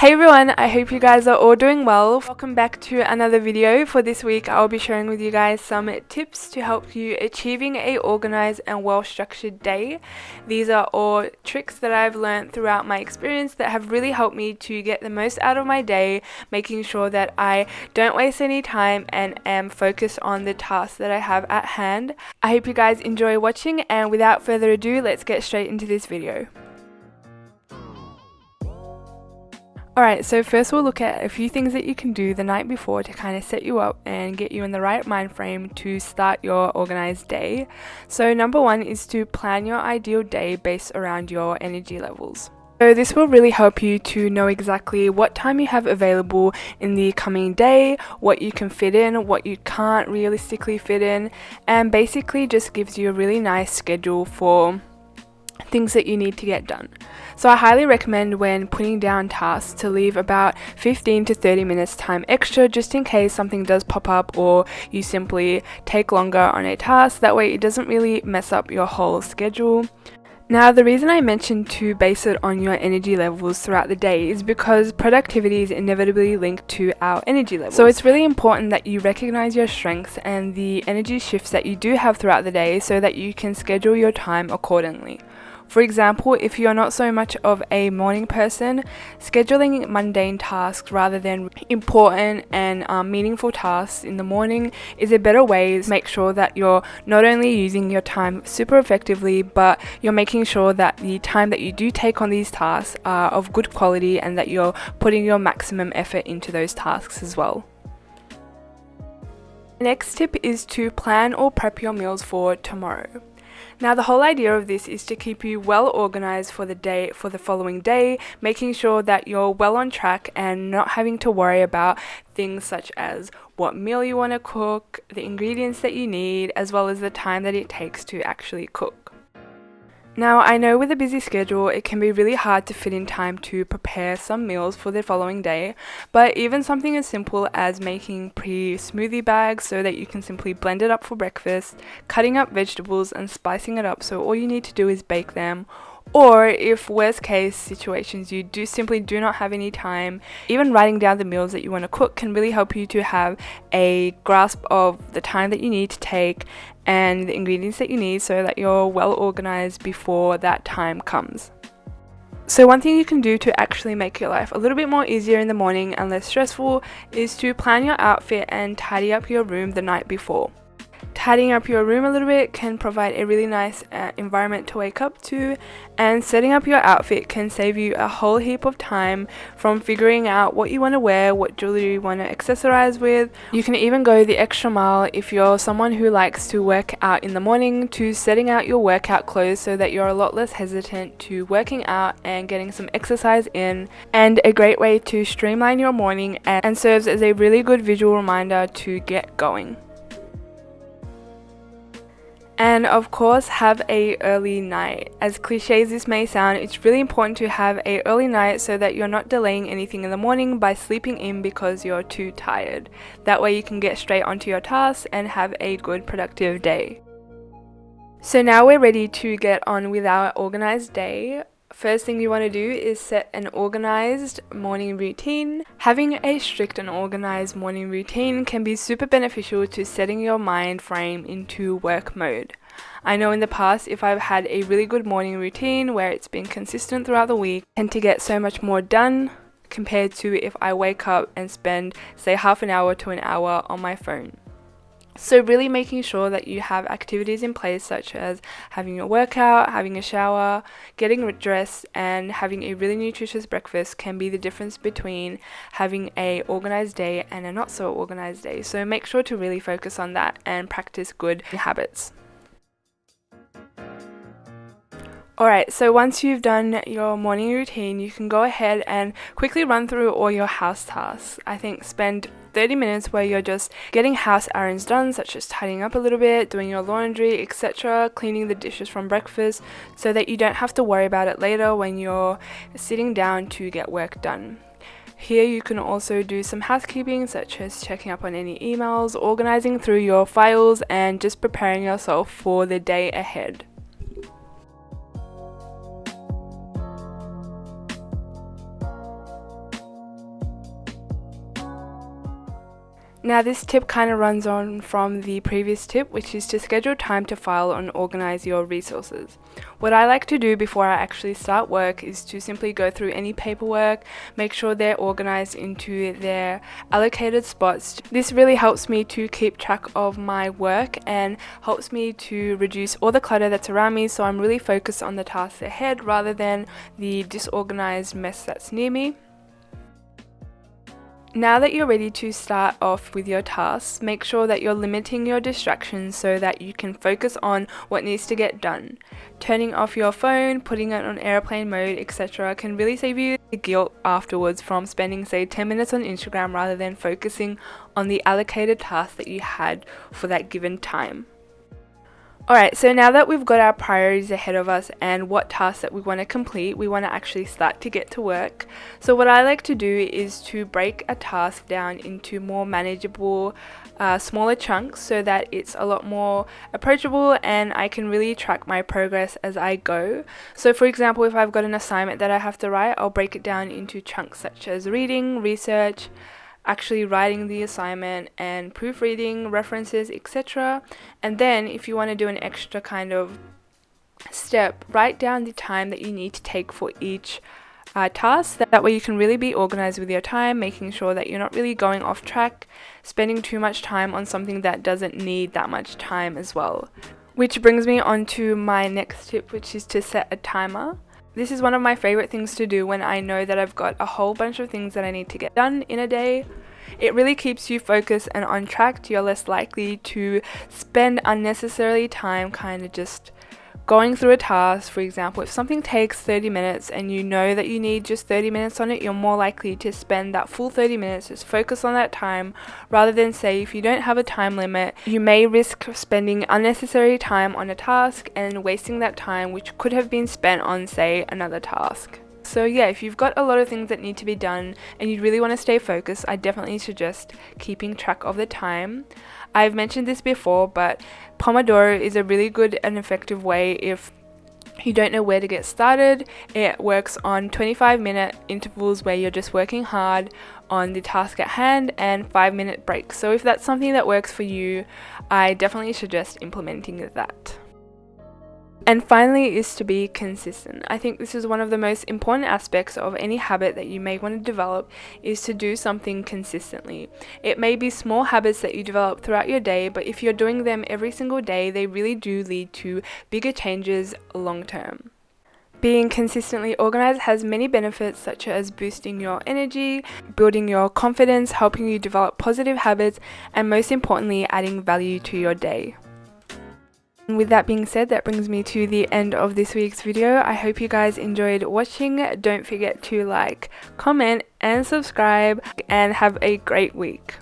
Hey everyone, I hope you guys are all doing well. Welcome back to another video. For this week, I'll be sharing with you guys some tips to help you achieving a organized and well-structured day. These are all tricks that I've learned throughout my experience that have really helped me to get the most out of my day, making sure that I don't waste any time and am focused on the tasks that I have at hand. I hope you guys enjoy watching, and without further ado, let's get straight into this video. Alright, so first we'll look at a few things that you can do the night before to kind of set you up and get you in the right mind frame to start your organized day. So number one is to plan your ideal day based around your energy levels. So this will really help you to know exactly what time you have available in the coming day, what you can fit in, what you can't realistically fit in, and basically just gives you a really nice schedule for things that you need to get done. So I highly recommend when putting down tasks to leave about 15 to 30 minutes time extra just in case something does pop up or you simply take longer on a task. That way it doesn't really mess up your whole schedule. Now, the reason I mentioned to base it on your energy levels throughout the day is because productivity is inevitably linked to our energy levels. So it's really important that you recognize your strengths and the energy shifts that you do have throughout the day so that you can schedule your time accordingly. For example, if you're not so much of a morning person, scheduling mundane tasks rather than important and meaningful tasks in the morning is a better way to make sure that you're not only using your time super effectively, but you're making sure that the time that you do take on these tasks are of good quality and that you're putting your maximum effort into those tasks as well. The next tip is to plan or prep your meals for tomorrow. Now, the whole idea of this is to keep you well organized for the following day, making sure that you're well on track and not having to worry about things such as what meal you want to cook, the ingredients that you need, as well as the time that it takes to actually cook. Now, I know with a busy schedule, it can be really hard to fit in time to prepare some meals for the following day, but even something as simple as making pre-smoothie bags so that you can simply blend it up for breakfast, cutting up vegetables and spicing it up so all you need to do is bake them, or if worst case situations you simply do not have any time, even writing down the meals that you want to cook can really help you to have a grasp of the time that you need to take and the ingredients that you need so that you're well organized before that time comes. So one thing you can do to actually make your life a little bit more easier in the morning and less stressful is to plan your outfit and tidy up your room the night before. Tidying up your room a little bit can provide a really nice environment to wake up to, and setting up your outfit can save you a whole heap of time from figuring out what you want to wear, what jewelry you want to accessorize with. You can even go the extra mile if you're someone who likes to work out in the morning to setting out your workout clothes so that you're a lot less hesitant to working out and getting some exercise in, and a great way to streamline your morning and serves as a really good visual reminder to get going. And of course, have a early night. As cliche as this may sound, it's really important to have a early night so that you're not delaying anything in the morning by sleeping in because you're too tired. That way you can get straight onto your tasks and have a good productive day. So now we're ready to get on with our organized day. First thing you want to do is set an organized morning routine. Having a strict and organized morning routine can be super beneficial to setting your mind frame into work mode. I know in the past, if I've had a really good morning routine where it's been consistent throughout the week, I tend to get so much more done compared to if I wake up and spend, say, half an hour to an hour on my phone. So really making sure that you have activities in place such as having a workout, having a shower, getting dressed, and having a really nutritious breakfast can be the difference between having a organized day and a not so organized day. So make sure to really focus on that and practice good habits. Alright, so once you've done your morning routine, you can go ahead and quickly run through all your house tasks. I think spend 30 minutes where you're just getting house errands done, such as tidying up a little bit, doing your laundry, etc., cleaning the dishes from breakfast, so that you don't have to worry about it later when you're sitting down to get work done. Here you can also do some housekeeping, such as checking up on any emails, organizing through your files, and just preparing yourself for the day ahead. Now this tip kind of runs on from the previous tip, which is to schedule time to file and organize your resources. What I like to do before I actually start work is to simply go through any paperwork, make sure they're organized into their allocated spots. This really helps me to keep track of my work and helps me to reduce all the clutter that's around me, so I'm really focused on the tasks ahead rather than the disorganized mess that's near me. Now that you're ready to start off with your tasks, make sure that you're limiting your distractions so that you can focus on what needs to get done. Turning off your phone, putting it on airplane mode, etc. can really save you the guilt afterwards from spending, say, 10 minutes on Instagram rather than focusing on the allocated task that you had for that given time. Alright, so now that we've got our priorities ahead of us and what tasks that we want to complete, we want to actually start to get to work. So what I like to do is to break a task down into more manageable, smaller chunks so that it's a lot more approachable and I can really track my progress as I go. So for example, if I've got an assignment that I have to write, I'll break it down into chunks such as reading, research, actually writing the assignment and proofreading, references, etc. And then if you want to do an extra kind of step, write down the time that you need to take for each task. That way you can really be organized with your time, making sure that you're not really going off track, spending too much time on something that doesn't need that much time as well. Which brings me on to my next tip, which is to set a timer. This is one of my favorite things to do when I know that I've got a whole bunch of things that I need to get done in a day. It really keeps you focused and on track. You're less likely to spend unnecessarily time kind of just going through a task. For example, if something takes 30 minutes and you know that you need just 30 minutes on it, you're more likely to spend that full 30 minutes, just focus on that time, rather than, say, if you don't have a time limit, you may risk spending unnecessary time on a task and wasting that time which could have been spent on, say, another task. So yeah, if you've got a lot of things that need to be done and you really want to stay focused, I definitely suggest keeping track of the time. I've mentioned this before, but Pomodoro is a really good and effective way if you don't know where to get started. It works on 25-minute intervals where you're just working hard on the task at hand and 5-minute breaks. So if that's something that works for you, I definitely suggest implementing that. And finally is to be consistent. I think this is one of the most important aspects of any habit that you may want to develop, is to do something consistently. It may be small habits that you develop throughout your day, but if you're doing them every single day, they really do lead to bigger changes long term. Being consistently organized has many benefits, such as boosting your energy, building your confidence, helping you develop positive habits, and most importantly, adding value to your day. And with that being said, that brings me to the end of this week's video. I hope you guys enjoyed watching. Don't forget to like, comment, and subscribe, and have a great week.